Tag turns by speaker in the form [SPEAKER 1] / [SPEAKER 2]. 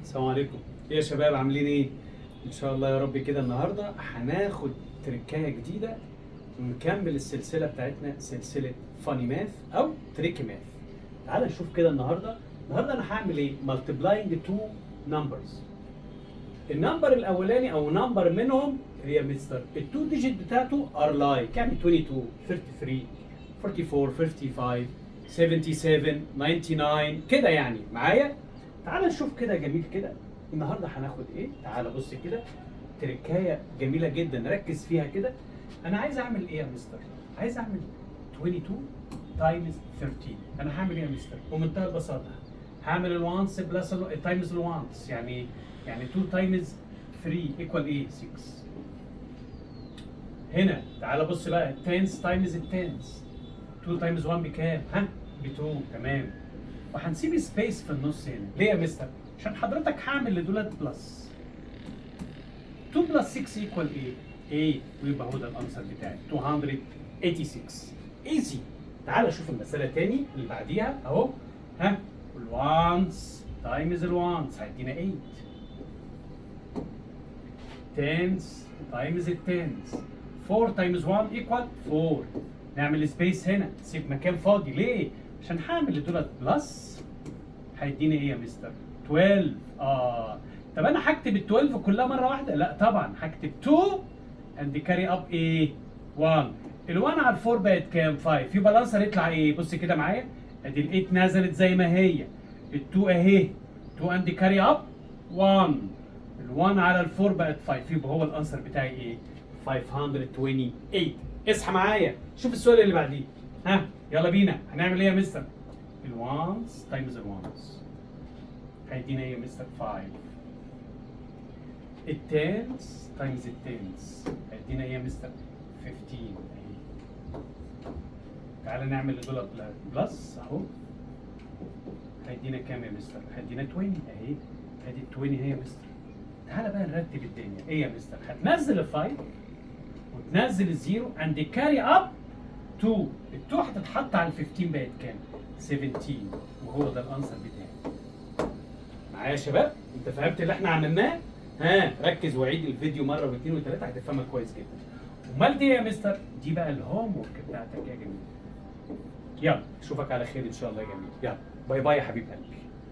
[SPEAKER 1] السلام عليكم. ايه يا شباب عاملين ايه؟ ان شاء الله يا رب كده النهارده هناخد تركايه جديده ونكمل السلسله بتاعتنا سلسله فاني ماث او تريكي ماث. تعال نشوف كده النهارده انا هعمل ايه؟ مالتبلاينج تو نمبرز. النمبر الاولاني او نمبر منهم هي مستر التو ديجيت بتاعته ار لايك، يعني 22 33 44 55 77 99 كده، يعني معايا. تعال نشوف كده جميل كده النهارده هناخد ايه. تعال بص كده تركايه جميله جدا ركز فيها كده. انا عايز اعمل ايه يا مستر؟ عايز اعمل 22 تايمز 13. انا هعمل ايه يا مستر؟ بمنتهى البساطه هعمل الوانس بلس تايمز الوانس، يعني 2 تايمز 3 ايكوال ايه؟ 6. هنا تعال بص بقى تنس تايمز التنس، 2 تايمز 1 بكام؟ ها؟ ب 2. تمام. وهنسيب سبيس في النص هنا. ليه يا مستر؟ عشان حضرتك هعمل لدولت بلس 2 بلس 6 ايكوال ايه؟ 8. ويبقى هو ده الانسر بتاعي 286. ايزي. تعال شوف المساله تاني اللي بعديها اهو. ها؟ الوانس تايمز الوانس هيدينا 8. تنس تايمز التنس 4 تايمز 1 ايكوال 4. نعمل سبيس هنا، سيب مكان فاضي. ليه؟ عشان هعمل لدولت بلس هيديني ايه يا مستر؟ 12. طب انا هكتب ال 12 كلها مره واحده؟ لا طبعا، هكتب 2 اند كاري اب ايه؟ 1. ال 1 على ال 4 بقت كام؟ 5. يبقى الانسر يطلع ايه؟ بص كده معايا، ادي ال 8 نزلت زي ما هي، ال 2 اهي 2 اند كاري اب 1. ال 1 على ال 4 بقت 5. يبقى هو الانسر بتاعي ايه؟ 528. اصحى معايا، شوف السؤال اللي بعديه. ها يلا بينا، هنعمل ايه يا مستر؟ الوانس تايمز الوانس هيدينا ايه يا مستر؟ 5. التنس تايمز التنس هيدينا ايه يا مستر؟ 15. اهي. تعالى نعمل لدول بلس اهو، هيدينا كام يا مستر؟ هيدينا 20 اهي. ادي ال 20 اهي يا مستر. تعالى بقى نرتب الدنيا. ايه يا مستر؟ هتنزل ال 5 وتنزل الزيرو اند كاري اب 2. ال 2 هتتحط على ال 15 بقت كام؟ 17. وهو ده الانسر بتاعي. معايا يا شباب؟ انت فهمت اللي احنا عملناه؟ ها ركز وعيد الفيديو مره واثنين وثلاثه هتفهمها كويس جدا. امال دي يا مستر؟ دي بقى الهوم ورك بتاعتك يا جميل. يلا اشوفك على خير ان شاء الله يا جميل. يلا باي باي يا حبيب قلبي.